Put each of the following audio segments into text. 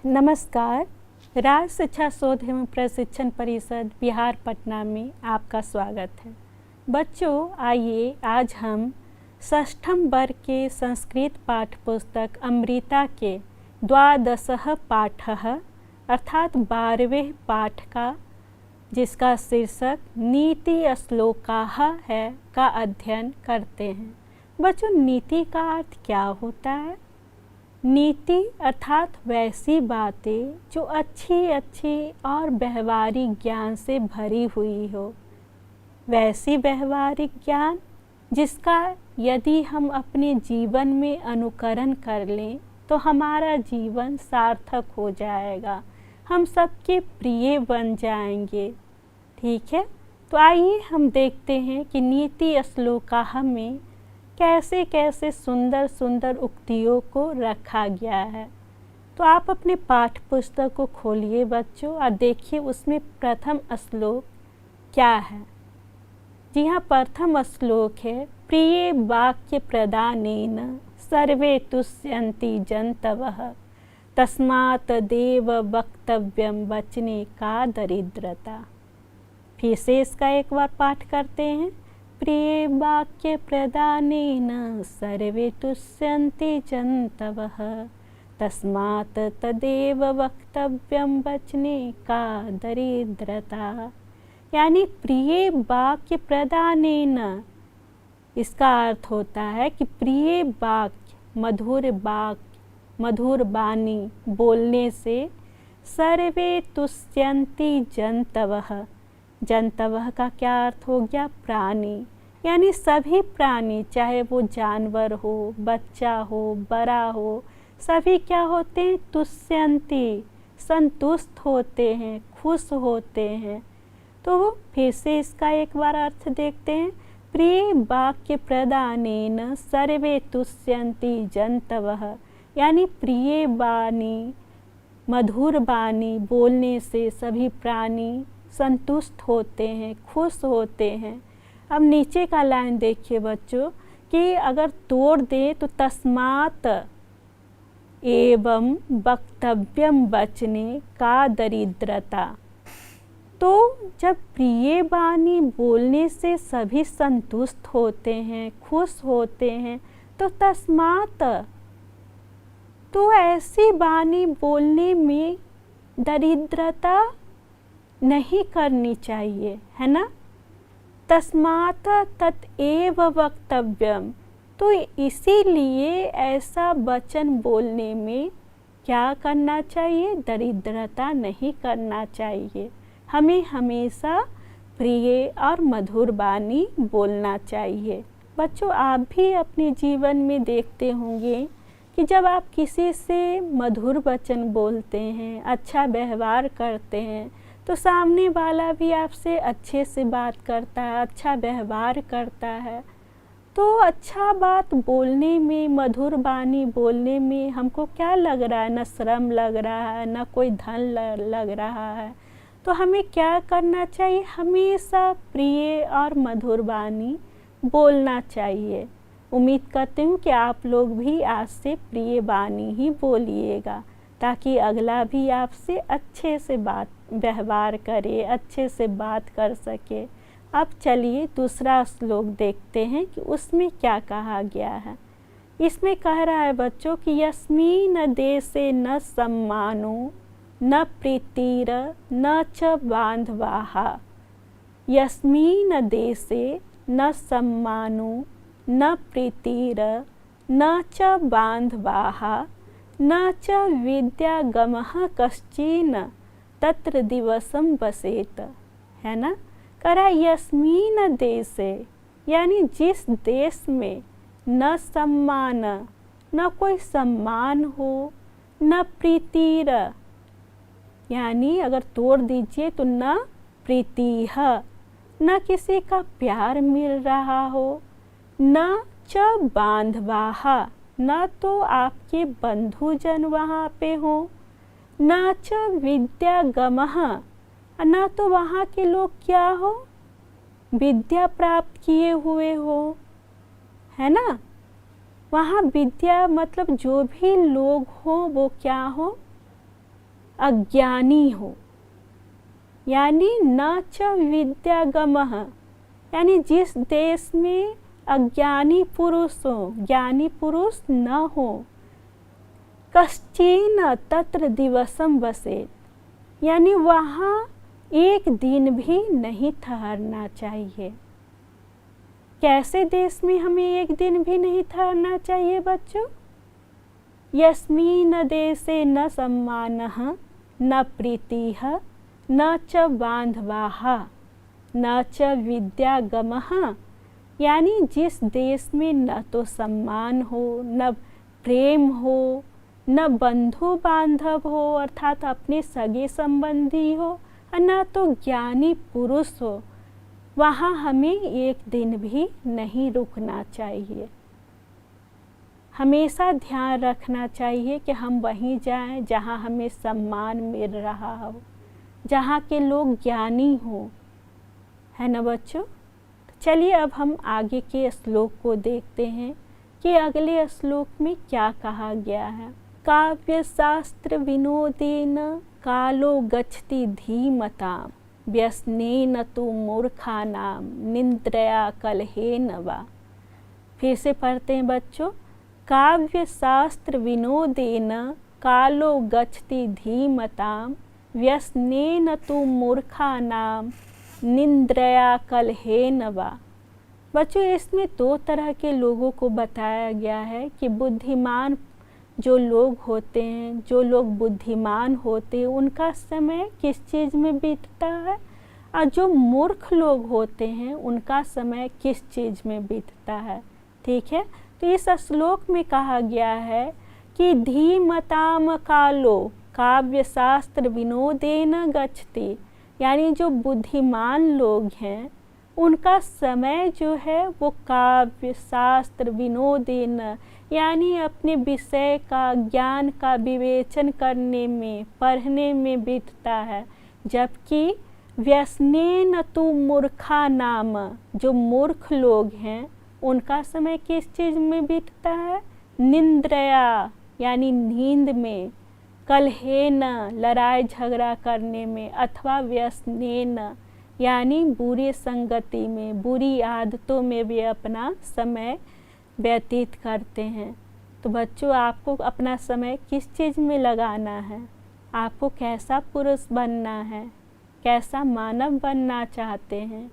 नमस्कार। राज्य शिक्षा शोध एवं प्रशिक्षण परिषद बिहार पटना में आपका स्वागत है। बच्चों, आइए आज हम षष्ठम वर्ग के संस्कृत पाठ्य पुस्तक अमृता के द्वादशः पाठः अर्थात 12वें पाठ का, जिसका शीर्षक नीति श्लोकाः है, का अध्ययन करते हैं। बच्चों, नीति का अर्थ क्या होता है? नीति अर्थात वैसी बातें जो अच्छी और व्यवहारिक ज्ञान से भरी हुई हो। वैसी व्यवहारिक ज्ञान जिसका यदि हम अपने जीवन में अनुकरण कर लें तो हमारा जीवन सार्थक हो जाएगा, हम सबके प्रिय बन जाएंगे। ठीक है, तो आइए हम देखते हैं कि नीति श्लोकाः में कैसे कैसे सुंदर सुंदर उक्तियों को रखा गया है। तो आप अपने पाठ्य पुस्तक को खोलिए बच्चों और देखिए उसमें प्रथम श्लोक क्या है। जी हाँ, प्रथम श्लोक है प्रिय वाक्य प्रदानेन सर्वे तुष्यन्ति जन्तवः तस्मात् देव वक्तव्यम वचने का दरिद्रता। फिर से इसका एक बार पाठ करते हैं। प्रिय वाक्य प्रदानेन सर्वे तुष्यन्ति जन्तवः तस्मात् तदेव वक्तव्यम वचने का दरिद्रता। यानी प्रिय वाक्य प्रदानेन, इसका अर्थ होता है कि प्रिय वाक्य, मधुर वाणी बोलने से सर्वे तुष्यन्ति जन्तवः, जन्तवः का क्या अर्थ हो गया? प्राणी। यानी सभी प्राणी, चाहे वो जानवर हो, बच्चा हो, बड़ा हो, सभी क्या होते हैं? तुष्यन्ति, संतुष्ट होते हैं, खुश होते हैं। तो फिर से इसका एक बार अर्थ देखते हैं। प्रिय वाक्य प्रदानेन सर्वे तुष्यन्ति जन्तवः, यानी प्रिय वाणी, मधुर वाणी बोलने से सभी प्राणी संतुष्ट होते हैं, खुश होते हैं। अब नीचे का लाइन देखिए बच्चों कि अगर तोड़ दें तो तस्मात् एवं वक्तव्यम वचने का दरिद्रता। तो जब प्रिय वाणी बोलने से सभी संतुष्ट होते हैं, खुश होते हैं, तो तस्मात्, तो ऐसी वाणी बोलने में दरिद्रता नहीं करनी चाहिए, है ना। तस्मात् तत्एव वक्तव्यम, तो इसीलिए ऐसा वचन बोलने में क्या करना चाहिए? दरिद्रता नहीं करना चाहिए। हमें हमेशा प्रिय और मधुर वाणी बोलना चाहिए। बच्चों, आप भी अपने जीवन में देखते होंगे कि जब आप किसी से मधुर वचन बोलते हैं, अच्छा व्यवहार करते हैं, तो सामने वाला भी आपसे अच्छे से बात करता है, अच्छा व्यवहार करता है। तो अच्छा बात बोलने में, मधुर वाणी बोलने में हमको क्या लग रहा है? न श्रम लग रहा है, न कोई धन लग रहा है। तो हमें क्या करना चाहिए? हमेशा प्रिय और मधुर वाणी बोलना चाहिए। उम्मीद करती हूँ कि आप लोग भी आज से प्रिय वाणी ही बोलिएगा, ताकि अगला भी आपसे अच्छे से व्यवहार करे, अच्छे से बात कर सके। अब चलिए दूसरा श्लोक देखते हैं कि उसमें क्या कहा गया है। इसमें कह रहा है बच्चों कि यस्मिन् देशे न सम्मानो न प्रीतिर न च बान्धवाः। यस्मिन् देशे न सम्मानो न प्रीतिर न च बान्धवाः न च विद्यागमः कश्चिन् तत्र दिवसम बसेत, है ना। करा यस्मिन् देशे, यानी जिस देश में न सम्मान, न कोई सम्मान हो, न प्रीतिर, यानी अगर तोड़ दीजिए तो न प्रीतिः, न किसी का प्यार मिल रहा हो, न च बान्धवाः, न तो आपके बंधुजन वहाँ पे हो, न च विद्यागमः, न तो वहाँ के लोग क्या हो? विद्या प्राप्त किए हुए हो, है ना। वहाँ विद्या मतलब जो भी लोग हो वो क्या हो? अज्ञानी हो, यानी न च विद्यागमः, यानी जिस देश में अज्ञानी पुरुष हो, ज्ञानी पुरुष न हो, कश्चिन तत्र दिवसम वसेत, यानी वहाँ एक दिन भी नहीं ठहरना चाहिए। कैसे देश में हमें एक दिन भी नहीं ठहरना चाहिए बच्चों? यस्मिन् देशे न सम्मानः न प्रीतिः न च बान्धवाः न च विद्यागमः, यानी जिस देश में न तो सम्मान हो, न प्रेम हो, न बंधु बांधव हो अर्थात अपने सगे संबंधी हो, और न तो ज्ञानी पुरुष हो, वहाँ हमें एक दिन भी नहीं रुकना चाहिए। हमेशा ध्यान रखना चाहिए कि हम वहीं जाएं जहाँ हमें सम्मान मिल रहा हो, जहाँ के लोग ज्ञानी हो, है ना बच्चों। चलिए अब हम आगे के श्लोक को देखते हैं कि अगले श्लोक में क्या कहा गया है। काव्य शास्त्र विनोदेन कालो गच्छति धीमतां व्यसनेन तु मूर्खानां निन्द्रया कलहेन वा। फिर से पढ़ते हैं बच्चों। काव्य शास्त्र विनोदेन कालो गच्छति धीमतां व्यसनेन तु मूर्खानां निन्द्रया कलहेन वा। बच्चों इसमें दो तरह के लोगों को बताया गया है कि बुद्धिमान जो लोग होते हैं, जो लोग बुद्धिमान होते हैं उनका समय किस चीज़ में बीतता है, और जो मूर्ख लोग होते हैं उनका समय किस चीज़ में बीतता है। ठीक है, तो इस श्लोक में कहा गया है कि धीमताम कालो काव्य शास्त्र विनोदेन गच्छति, यानी जो बुद्धिमान लोग हैं उनका समय जो है वो काव्य शास्त्र विनोदेन, यानी अपने विषय का ज्ञान का विवेचन करने में, पढ़ने में बीतता है। जबकि व्यसनेन तु मूर्खा नाम, जो मूर्ख लोग हैं उनका समय किस चीज़ में बीतता है? निंद्रया, यानी नींद में, कलहेन, लड़ाई झगड़ा करने में, अथवा व्यसनेन, यानी बुरी संगति में, बुरी आदतों में भी अपना समय व्यतीत करते हैं। तो बच्चों आपको अपना समय किस चीज़ में लगाना है? आपको कैसा पुरुष बनना है, कैसा मानव बनना चाहते हैं?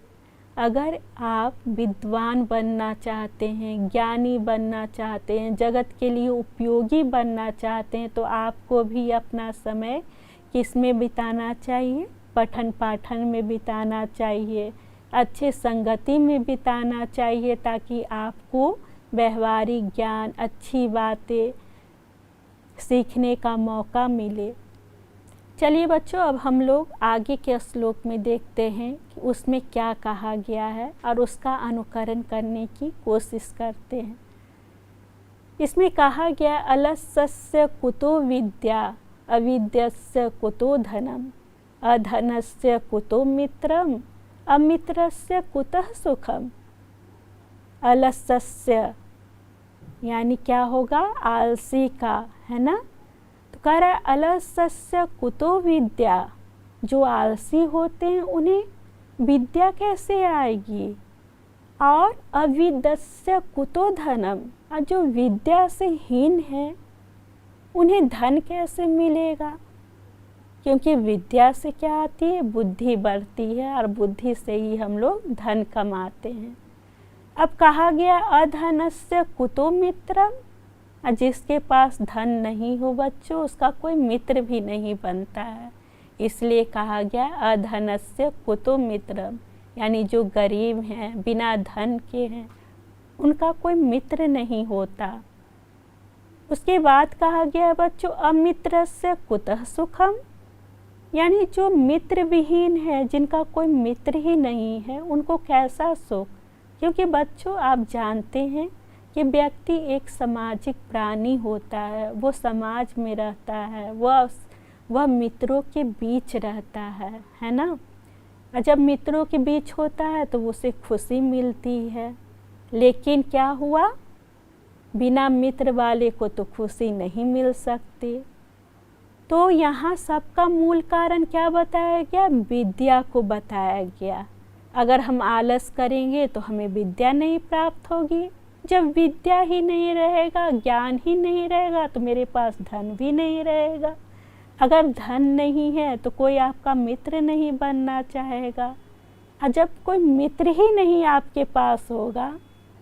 अगर आप विद्वान बनना चाहते हैं, ज्ञानी बनना चाहते हैं, जगत के लिए उपयोगी बनना चाहते हैं, तो आपको भी अपना समय किस में बिताना चाहिए? पठन पाठन में बिताना चाहिए, अच्छे संगति में बिताना चाहिए, ताकि आपको व्यवहारिक ज्ञान, अच्छी बातें सीखने का मौका मिले। चलिए बच्चों अब हम लोग आगे के श्लोक में देखते हैं कि उसमें क्या कहा गया है और उसका अनुकरण करने की कोशिश करते हैं। इसमें कहा गया अलसस्य कुतो विद्या अविद्यस्य कुतो धनम अधनस्य कुतो मित्रम अमित्रस्य कुतः सुखम। अलसस्य यानी क्या होगा? आलसी का, है ना। तो कह रहा है अलसस्य कुतो विद्या, जो आलसी होते हैं उन्हें विद्या कैसे आएगी? और अविद्यस्य कुतो धनम, और जो विद्या से हीन है उन्हें धन कैसे मिलेगा? क्योंकि विद्या से क्या आती है? बुद्धि बढ़ती है, और बुद्धि से ही हम लोग धन कमाते हैं। अब कहा गया अधनस्य कुतो मित्रम, जिसके पास धन नहीं हो बच्चों उसका कोई मित्र भी नहीं बनता है। इसलिए कहा गया अधनस्य कुतो मित्रम, यानी जो गरीब हैं, बिना धन के हैं, उनका कोई मित्र नहीं होता। उसके बाद कहा गया बच्चों अमित्रस्य कुतः सुखम, यानी जो मित्र विहीन है, जिनका कोई मित्र ही नहीं है, उनको कैसा सुख? क्योंकि बच्चों आप जानते हैं कि व्यक्ति एक सामाजिक प्राणी होता है, वो समाज में रहता है, वह मित्रों के बीच रहता है ना। और जब मित्रों के बीच होता है तो उसे खुशी मिलती है। लेकिन क्या हुआ? बिना मित्र वाले को तो खुशी नहीं मिल सकती। तो यहाँ सबका मूल कारण क्या बताया गया? विद्या को बताया गया। अगर हम आलस करेंगे तो हमें विद्या नहीं प्राप्त होगी। जब विद्या ही नहीं रहेगा, ज्ञान ही नहीं रहेगा, तो मेरे पास धन भी नहीं रहेगा। अगर धन नहीं है तो कोई आपका मित्र नहीं बनना चाहेगा, और जब कोई मित्र ही नहीं आपके पास होगा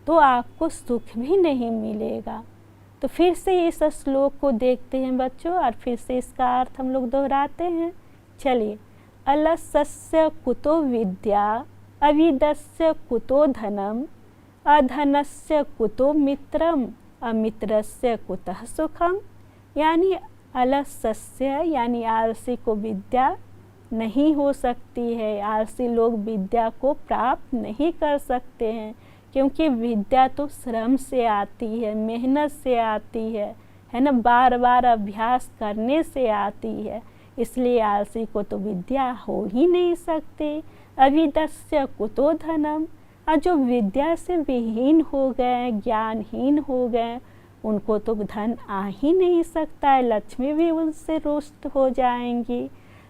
तो आपको सुख भी नहीं मिलेगा। तो फिर से इस श्लोक को देखते हैं बच्चों, और फिर से इसका अर्थ हम लोग दोहराते हैं। चलिए, अलसस्य कुतो विद्या, अविदस्य कुतो धनम, अधनस्य कुतो मित्रम, अमित्रस्य कुतः सुखम। यानी अलसस्य यानी आलसी को विद्या नहीं हो सकती है। आलसी लोग विद्या को प्राप्त नहीं कर सकते हैं, क्योंकि विद्या तो श्रम से आती है, मेहनत से आती है ना, बार बार अभ्यास करने से आती है। इसलिए आलसी को तो विद्या हो ही नहीं सकती। अविदस्य कुतो धनम, और जो विद्या से विहीन हो गए, ज्ञानहीन हो गए, उनको तो धन आ ही नहीं सकता है, लक्ष्मी भी उनसे रुष्ट हो जाएंगी।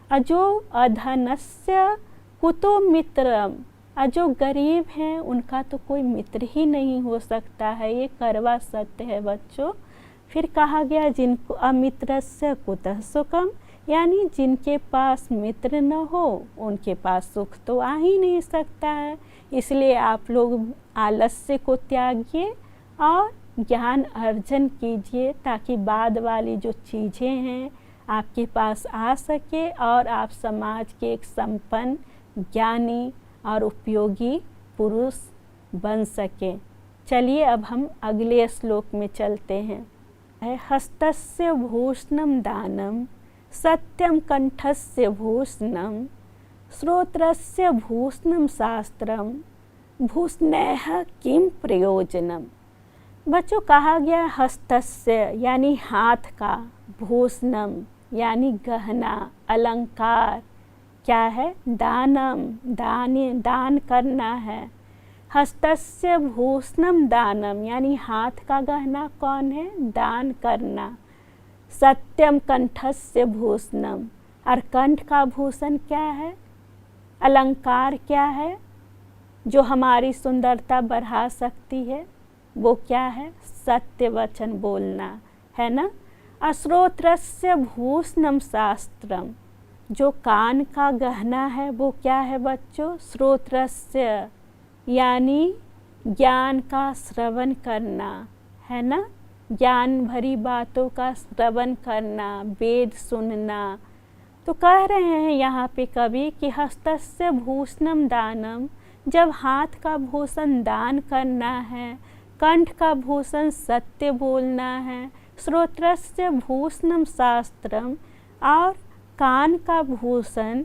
और जो अधनस्य कुतो मित्रम, और जो गरीब हैं उनका तो कोई मित्र ही नहीं हो सकता है। ये कड़वा सत्य है बच्चों। फिर कहा गया जिनको अमित्रस्य कुतः सुखम, यानी जिनके पास मित्र न हो उनके पास सुख तो आ ही नहीं सकता है। इसलिए आप लोग आलस्य को त्यागिए और ज्ञान अर्जन कीजिए, ताकि बाद वाली जो चीज़ें हैं आपके पास आ सके और आप समाज के एक संपन्न, ज्ञानी और उपयोगी पुरुष बन सकें। चलिए अब हम अगले श्लोक में चलते हैं। हस्तस्य भूषणम दानम, सत्यम कंठस्य भूषणम, श्रोत्रस्य भूषणम शास्त्रम, भूषणैः किम प्रयोजनम। बच्चों कहा गया हस्तस्य यानी हाथ का, भूषणम यानी गहना, अलंकार क्या है? दानम, दान करना है। हस्तस्य भूषणम दानम यानी हाथ का गहना कौन है? दान करना। सत्यम कंठस्य भूषणम, और कंठ का भूषण क्या है? अलंकार क्या है जो हमारी सुंदरता बढ़ा सकती है? वो क्या है? सत्य वचन बोलना, है ना। अश्रोत्रस्य भूषणम शास्त्रम, जो कान का गहना है वो क्या है बच्चों? श्रोत्रस्य यानी ज्ञान का श्रवण करना, है ना, ज्ञान भरी बातों का श्रवण करना, वेद सुनना। तो कह रहे हैं यहाँ पे कवि कि हस्तस्य भूषणम दानम, जब हाथ का भूषण दान करना है, कंठ का भूषण सत्य बोलना है, श्रोत्रस्य भूषणम शास्त्रम, और कान का भूषण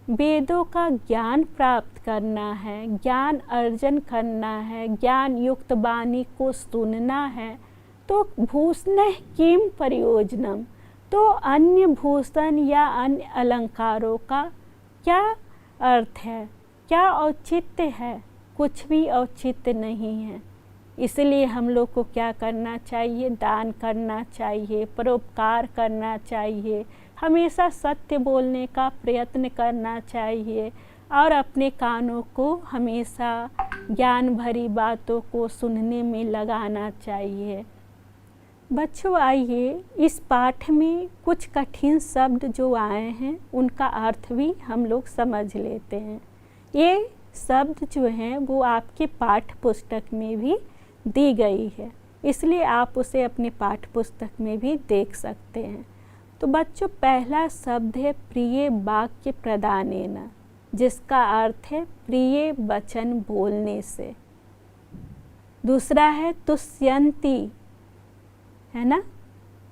वेदों का ज्ञान प्राप्त करना है, ज्ञान अर्जन करना है, ज्ञान युक्त वाणी को सुनना है। तो भूषण किम प्रयोजनम, तो अन्य भूषण या अन्य अलंकारों का क्या अर्थ है, क्या औचित्य है? कुछ भी औचित्य नहीं है। इसलिए हम लोग को क्या करना चाहिए? दान करना चाहिए, परोपकार करना चाहिए, हमेशा सत्य बोलने का प्रयत्न करना चाहिए, और अपने कानों को हमेशा ज्ञान भरी बातों को सुनने में लगाना चाहिए। बच्चों आइए इस पाठ में कुछ कठिन शब्द जो आए हैं उनका अर्थ भी हम लोग समझ लेते हैं। ये शब्द जो हैं वो आपके पाठ्य पुस्तक में भी दी गई है, इसलिए आप उसे अपने पाठ्य पुस्तक में भी देख सकते हैं। तो बच्चों पहला शब्द है प्रिय वाक्य प्रदानेन, जिसका अर्थ है प्रिय वचन बोलने से। दूसरा है तुष्यन्ति, है ना,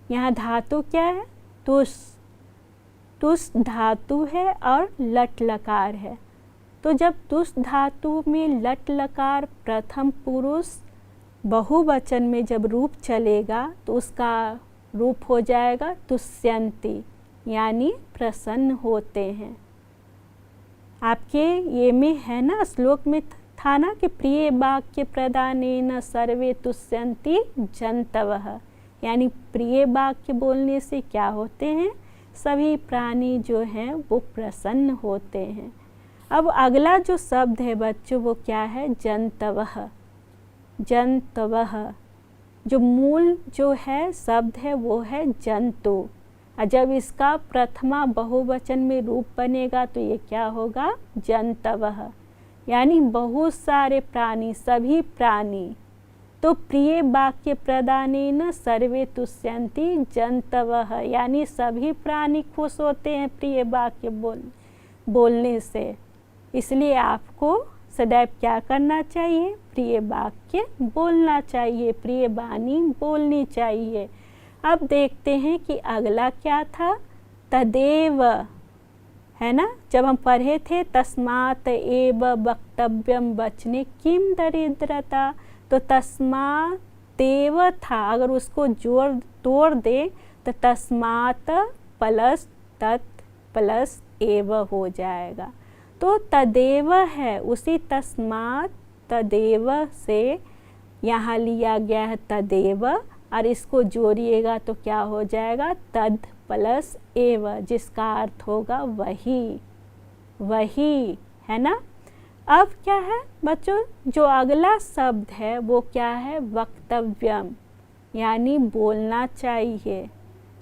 यहाँ धातु क्या है? तुष, तुष धातु है और लट लकार है। तो जब तुष धातु में लट लकार प्रथम पुरुष बहुवचन में जब रूप चलेगा तो उसका रूप हो जाएगा तुष्यन्ति, यानी प्रसन्न होते हैं। आपके ये में है ना, श्लोक में था ना कि प्रिय वाक्य प्रदानेन सर्वे तुष्यन्ति जन्तवः, यानी प्रिय वाक्य बोलने से क्या होते हैं? सभी प्राणी जो हैं वो प्रसन्न होते हैं। अब अगला जो शब्द है बच्चों वो क्या है, जंतवः। जंतवः जो मूल जो है शब्द है वो है जंतु, और जब इसका प्रथमा बहुवचन में रूप बनेगा तो ये क्या होगा, जंतवः, यानी बहुत सारे प्राणी, सभी प्राणी। तो प्रिय वाक्य प्रदानेन सर्वे तुष्यन्ति जंतवः, यानी सभी प्राणी खुश होते हैं प्रिय वाक्य बोलने से। इसलिए आपको सदैव क्या करना चाहिए, प्रिय वाक्य बोलना चाहिए, प्रिय वाणी बोलनी चाहिए। अब देखते हैं कि अगला क्या था, तदेव, है ना। जब हम पढ़े थे तस्मात् एव वक्तव्यम वचने किम दरिद्रता, तो तस्मात् तेव था, अगर उसको जोड़ तोड़ दे तो तस्मात् प्लस तत् प्लस एव हो जाएगा। तो तदेव है, उसी तस्मात् तदेव से यहाँ लिया गया है तदेव, और इसको जोड़िएगा तो क्या हो जाएगा, तद प्लस एव, जिसका अर्थ होगा वही, वही, है ना। अब क्या है बच्चों, जो अगला शब्द है वो क्या है, वक्तव्यम, यानी बोलना चाहिए।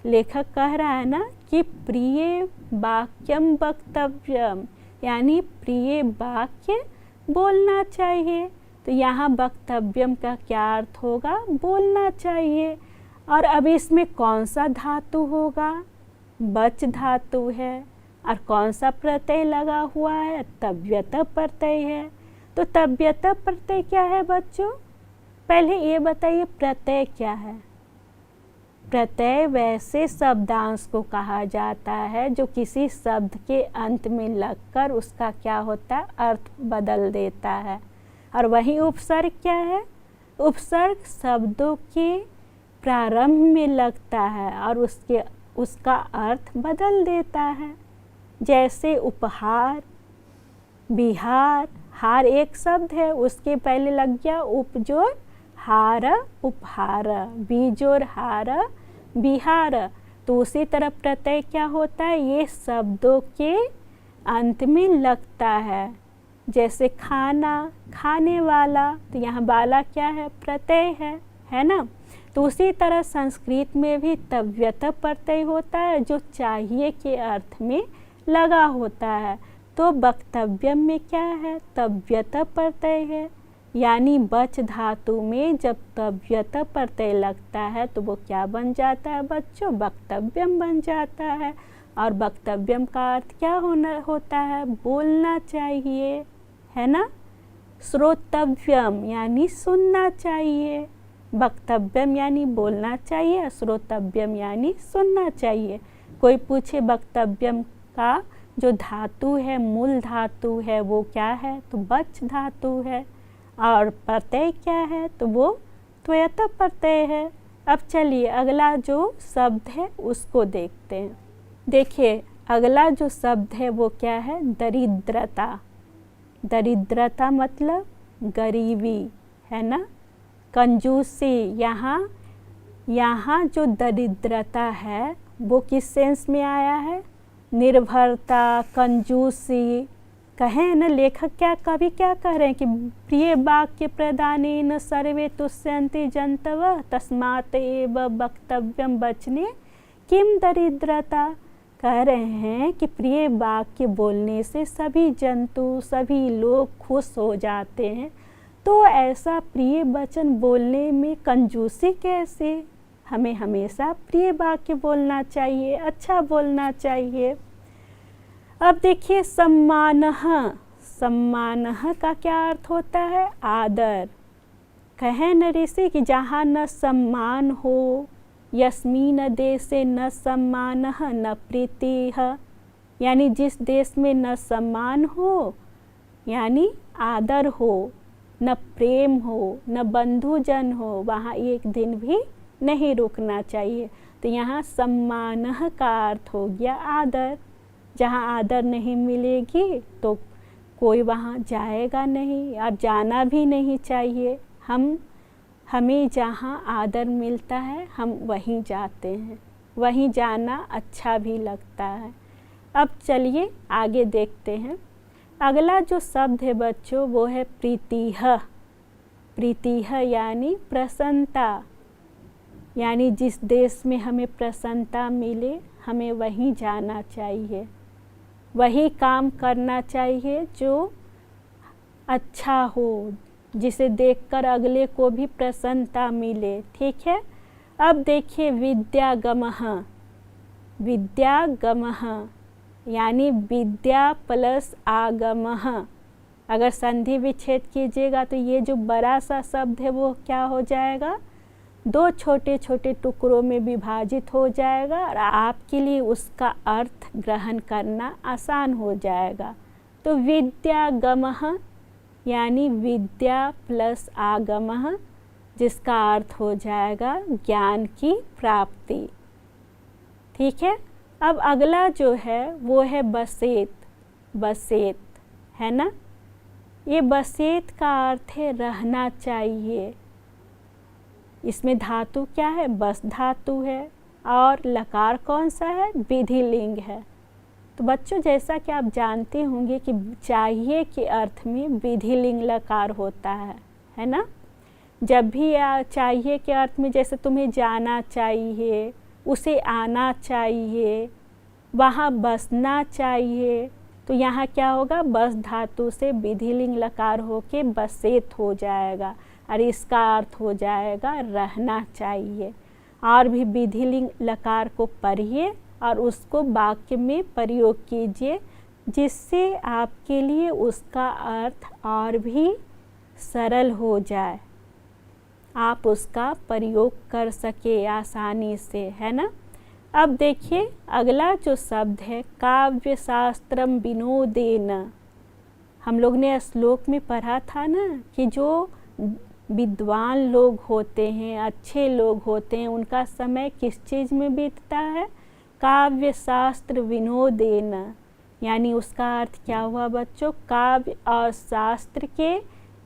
लेखक कह रहा है ना कि प्रिय वाक्यम वक्तव्यम, यानी प्रिय वाक्य बोलना चाहिए। तो यहाँ वक्तव्यम का क्या अर्थ होगा, बोलना चाहिए। और अब इसमें कौन सा धातु होगा, बच धातु है, और कौन सा प्रत्यय लगा हुआ है, तव्यत प्रत्यय है। तो तव्यत प्रत्यय क्या है बच्चों, पहले ये बताइए प्रत्यय क्या है। प्रत्यय वैसे शब्दांश को कहा जाता है जो किसी शब्द के अंत में लगकर उसका क्या होता है, अर्थ बदल देता है। और वही उपसर्ग क्या है, उपसर्ग शब्दों के प्रारंभ में लगता है और उसका अर्थ बदल देता है। जैसे उपहार, बिहार, हार एक शब्द है, उसके पहले लग गया उपजोर हार, उपहार, बीजोर हार, बिहार। तो उसी तरह प्रत्यय क्या होता है, ये शब्दों के अंत में लगता है। जैसे खाना, खाने वाला, तो यहाँ वाला क्या है, प्रत्यय है ना। तो उसी तरह संस्कृत में भी तव्यत प्रत्यय होता है जो चाहिए के अर्थ में लगा होता है। तो वक्तव्यम में क्या है, तव्यत प्रत्यय है, यानी बच धातु में जब तव्यत प्रत्यय लगता है तो वो क्या बन जाता है बच्चों, वक्तव्यम बन जाता है। और वक्तव्यम का अर्थ क्या होता है, बोलना चाहिए, है ना। श्रोतव्यम यानी सुनना चाहिए, वक्तव्यम यानी बोलना चाहिए, श्रोतव्यम यानी सुनना चाहिए। कोई पूछे वक्तव्यम का जो धातु है, मूल धातु है वो क्या है, तो बच धातु है। और प्रत्यय क्या है, तो वो त्वयत प्रत्यय है। अब चलिए अगला जो शब्द है उसको देखते हैं। देखिए अगला जो शब्द है वो क्या है, दरिद्रता। दरिद्रता मतलब गरीबी, है ना, कंजूसी। यहाँ जो दरिद्रता है वो किस सेंस में आया है, निर्भरता, कंजूसी। कहें ना लेखक कवि क्या कह रहे हैं कि प्रिय वाक्य प्रदानेन सर्वे तुष्यन्ति जंतवः तस्मात् एव वक्तव्यम वचने किम दरिद्रता। कह रहे हैं कि प्रिय वाक्य बोलने से सभी जंतु, सभी लोग खुश हो जाते हैं। तो ऐसा प्रिय वचन बोलने में कंजूसी कैसे, हमें हमेशा प्रिय वाक्य बोलना चाहिए, अच्छा बोलना चाहिए। अब देखिए सम्मानः, सम्मानः का क्या अर्थ होता है, आदर। कहें न ऋषि कि जहाँ न सम्मान हो, यस्मिन् देशे न सम्मानः न प्रीतिः, यानी जिस देश में न सम्मान हो यानी आदर हो, न प्रेम हो, न बंधुजन हो, वहाँ एक दिन भी नहीं रुकना चाहिए। तो यहाँ सम्मानः का अर्थ हो गया आदर। जहाँ आदर नहीं मिलेगी तो कोई वहाँ जाएगा नहीं और जाना भी नहीं चाहिए। हमें जहाँ आदर मिलता है हम वहीं जाते हैं। वहीं जाना अच्छा भी लगता है। अब चलिए आगे देखते हैं। अगला जो शब्द है बच्चों वो है प्रीतिह। प्रीतिह यानी प्रसन्नता, यानी जिस देश में हमें प्रसन्नता मिले हमें वहीं जाना चाहिए, वही काम करना चाहिए जो अच्छा हो, जिसे देखकर अगले को भी प्रसन्नता मिले। ठीक है। अब देखिए विद्यागमः। विद्यागमः यानी विद्या प्लस आगमः। अगर संधि विच्छेद कीजिएगा तो ये जो बड़ा सा शब्द है वो क्या हो जाएगा, दो छोटे छोटे टुकड़ों में विभाजित हो जाएगा और आपके लिए उसका अर्थ ग्रहण करना आसान हो जाएगा। तो विद्यागमः यानी विद्या प्लस आगमः, जिसका अर्थ हो जाएगा ज्ञान की प्राप्ति। ठीक है। अब अगला जो है वो है बसेत। बसेत है ना, ये बसेत का अर्थ है रहना चाहिए। इसमें धातु क्या है, बस धातु है और लकार कौन सा है, विधिलिंग है। तो बच्चों जैसा कि आप जानते होंगे कि चाहिए के अर्थ में विधिलिंग लकार होता है ना। जब भी चाहिए के अर्थ में, जैसे तुम्हें जाना चाहिए, उसे आना चाहिए, वहाँ बसना चाहिए, तो यहाँ क्या होगा, बस धातु से विधिलिंग लकार होके बसेत हो जाएगा और इसका अर्थ हो जाएगा रहना चाहिए। और भी विधिलिंग लकार को पढ़िए और उसको वाक्य में प्रयोग कीजिए, जिससे आपके लिए उसका अर्थ और भी सरल हो जाए, आप उसका प्रयोग कर सके आसानी से, है ना। अब देखिए अगला जो शब्द है काव्य शास्त्रम विनोदेन। हम लोग ने श्लोक में पढ़ा था ना कि जो विद्वान लोग होते हैं, अच्छे लोग होते हैं, उनका समय किस चीज़ में बीतता है, काव्य शास्त्र विनोदेन। यानी उसका अर्थ क्या हुआ बच्चों, काव्य और शास्त्र के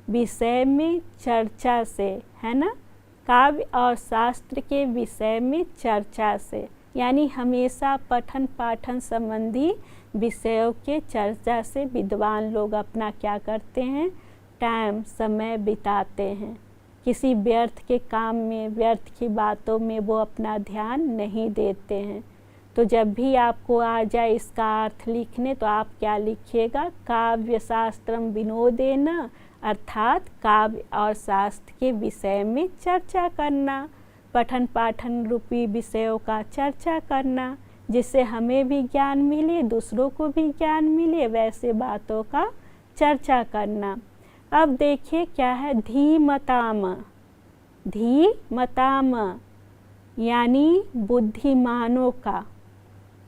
विषय में चर्चा से, है ना। काव्य और शास्त्र के विषय में चर्चा से, यानी हमेशा पठन पाठन संबंधी विषयों के चर्चा से विद्वान लोग अपना क्या करते हैं, टाइम समय बिताते हैं। किसी व्यर्थ के काम में, व्यर्थ की बातों में वो अपना ध्यान नहीं देते हैं। तो जब भी आपको आ जाए इसका अर्थ लिखने तो आप क्या लिखिएगा, काव्य शास्त्रम विनोदेन, अर्थात काव्य और शास्त्र के विषय में चर्चा करना, पठन पाठन रूपी विषयों का चर्चा करना, जिससे हमें भी ज्ञान मिले, दूसरों को भी ज्ञान मिले, वैसे बातों का चर्चा करना। अब देखिए क्या है धीमताम। धीमताम यानी बुद्धिमानों का।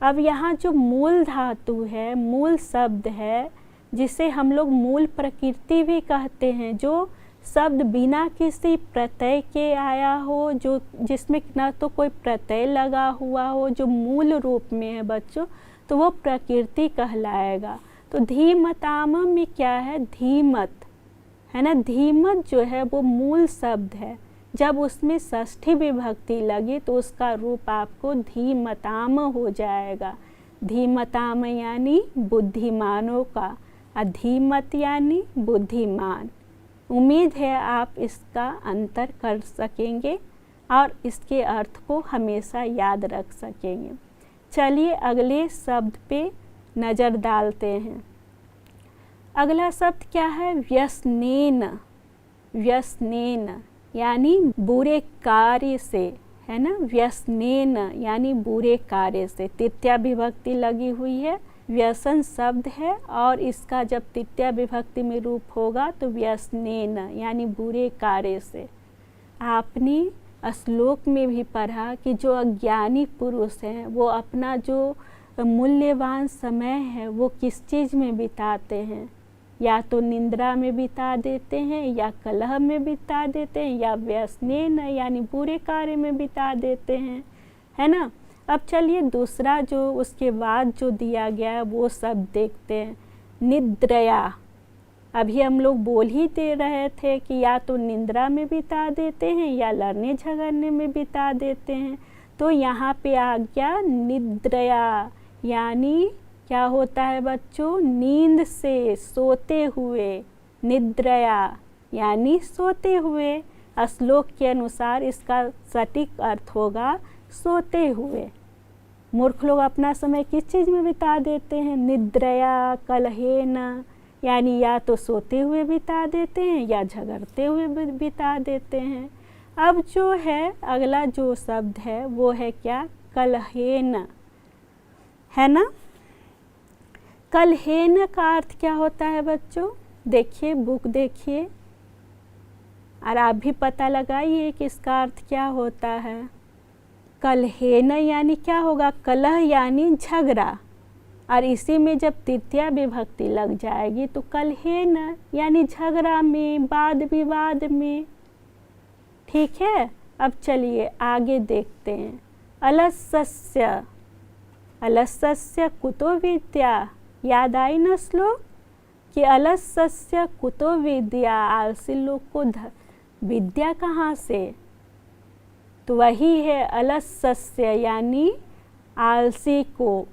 अब यहाँ जो मूल धातु है, मूल शब्द है, जिसे हम लोग मूल प्रकृति भी कहते हैं, जो शब्द बिना किसी प्रत्यय के आया हो, जो जिसमें ना तो कोई प्रत्यय लगा हुआ हो, जो मूल रूप में है बच्चों, तो वो प्रकृति कहलाएगा। तो धीमताम में क्या है, धीमत है ना। धीमत जो है वो मूल शब्द है, जब उसमें षष्ठी विभक्ति लगी तो उसका रूप आपको धीमताम हो जाएगा। धीमताम यानी बुद्धिमानों का, धीमत यानी बुद्धिमान। उम्मीद है आप इसका अंतर कर सकेंगे और इसके अर्थ को हमेशा याद रख सकेंगे। चलिए अगले शब्द पे नज़र डालते हैं। अगला शब्द क्या है, व्यसनेन। व्यसनेन यानी बुरे कार्य से, है ना। व्यसनेन यानी बुरे कार्य से, तृतीया विभक्ति लगी हुई है, व्यसन शब्द है और इसका जब तृतीया विभक्ति में रूप होगा तो व्यसनेन यानी बुरे कार्य से। आपने श्लोक में भी पढ़ा कि जो अज्ञानी पुरुष हैं वो अपना जो मूल्यवान समय है वो किस चीज़ में बिताते हैं, या तो निंद्रा में बिता देते हैं, या कलह में बिता देते हैं, या व्यसनेन यानी बुरे कार्य में बिता देते हैं, है ना। अब चलिए दूसरा जो उसके बाद जो दिया गया है वो सब देखते हैं, निद्रया। अभी हम लोग बोल ही दे रहे थे कि या तो निंद्रा में बिता देते हैं या लड़ने झगड़ने में बिता देते हैं। तो यहाँ पे आ गया निद्रया, यानी क्या होता है बच्चों, नींद से, सोते हुए। निद्रया यानी सोते हुए। श्लोक के अनुसार इसका सटीक अर्थ होगा सोते हुए। मूर्ख लोग अपना समय किस चीज़ में बिता देते हैं, निद्रया कलहेन, यानी या तो सोते हुए बिता देते हैं या झगड़ते हुए बिता देते हैं। अब जो है अगला जो शब्द है वो है क्या, कलहेन, है ना। कलहेन का अर्थ क्या होता है बच्चों, देखिए बुक देखिए और आप भी पता लगाइए कि इसका अर्थ क्या होता है। कलहेन यानी क्या होगा, कलह यानी झगड़ा, और इसी में जब तृतीया विभक्ति लग जाएगी तो कलहेन यानी झगड़ा में, वाद विवाद में। ठीक है, अब चलिए आगे देखते हैं। अलसस्य, अलसस्य कुतो विद्या, याद आई ना श्लोक कि अलसस्य कुतो विद्या, आलसी लोग को विद्या कहाँ से, तो वही है अलसस्य यानी आलसी को,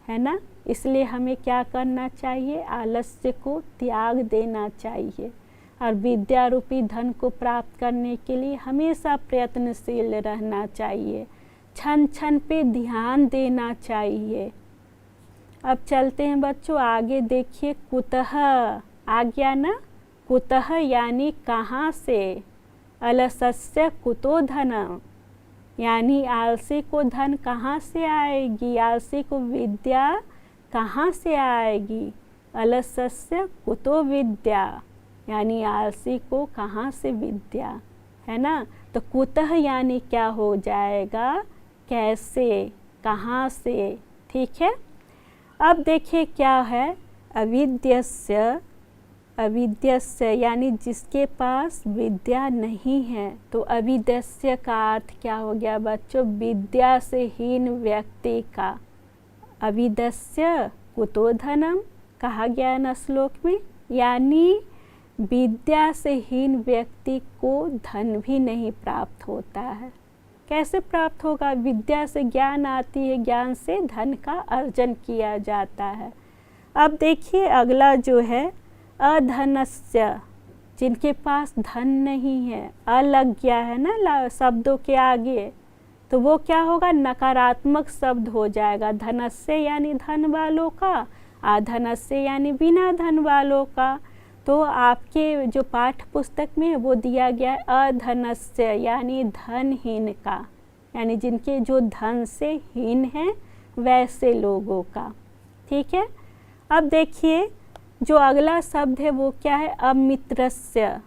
है ना। इसलिए हमें क्या करना चाहिए, आलस्य को त्याग देना चाहिए और विद्या रूपी धन को प्राप्त करने के लिए हमेशा प्रयत्नशील रहना चाहिए, क्षण क्षण पे ध्यान देना चाहिए। अब चलते हैं बच्चों आगे, देखिए कुतः आ गया ना, कुतः यानी कहाँ से, अलसस्य कुतो धन, यानी आलसी को धन कहाँ से आएगी, आलसी को विद्या कहाँ से आएगी। अलसस्य कुतो विद्या, यानी आलसी को कहाँ से विद्या, है ना। तो कुतः यानी क्या हो जाएगा, कैसे, कहाँ से। ठीक है, अब देखिए क्या है, अविद्यस्य, अविद्यस्य यानी जिसके पास विद्या नहीं है। तो अविद्यस्य का अर्थ क्या हो गया बच्चों, विद्या से हीन व्यक्ति का। अविद्यस्य कुतो धनम कहा गया है न श्लोक में, यानी विद्या से हीन व्यक्ति को धन भी नहीं प्राप्त होता है। कैसे प्राप्त होगा, विद्या से ज्ञान आती है, ज्ञान से धन का अर्जन किया जाता है। अब देखिए अगला जो है अधनस्य, जिनके पास धन नहीं है, अ लग गया है ना शब्दों के आगे, तो वो क्या होगा, नकारात्मक शब्द हो जाएगा। धनस्य यानी धन वालों का, अधनस्य यानी बिना धन वालों का। तो आपके जो पाठ पुस्तक में है वो दिया गया है अधनस्य यानी धनहीन का, यानी जिनके जो धन से हीन हैं वैसे लोगों का। ठीक है, अब देखिए जो अगला शब्द है वो क्या है, अमित्रस्य।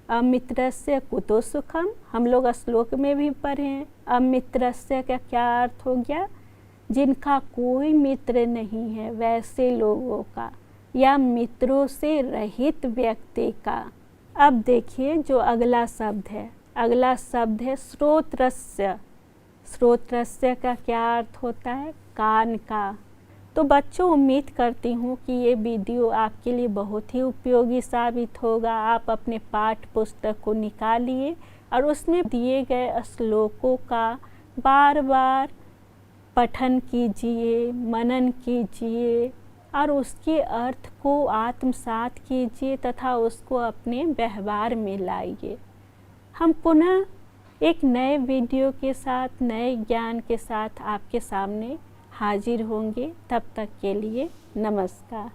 अमित्रस्य कुतो सुखम, हम लोग श्लोक में भी पढ़े हैं। अमित्रस्य का क्या अर्थ हो गया, जिनका कोई मित्र नहीं है वैसे लोगों का, या मित्रों से रहित व्यक्ति का। अब देखिए जो अगला शब्द है, अगला शब्द है श्रोत्रस्य। श्रोत्रस्य का क्या अर्थ होता है, कान का। तो बच्चों उम्मीद करती हूँ कि ये वीडियो आपके लिए बहुत ही उपयोगी साबित होगा। आप अपने पाठ पुस्तक को निकालिए और उसमें दिए गए श्लोकों का बार बार पठन कीजिए, मनन कीजिए और उसके अर्थ को आत्मसात कीजिए तथा उसको अपने व्यवहार में लाइए। हम पुनः एक नए वीडियो के साथ, नए ज्ञान के साथ आपके सामने हाजिर होंगे। तब तक के लिए नमस्कार।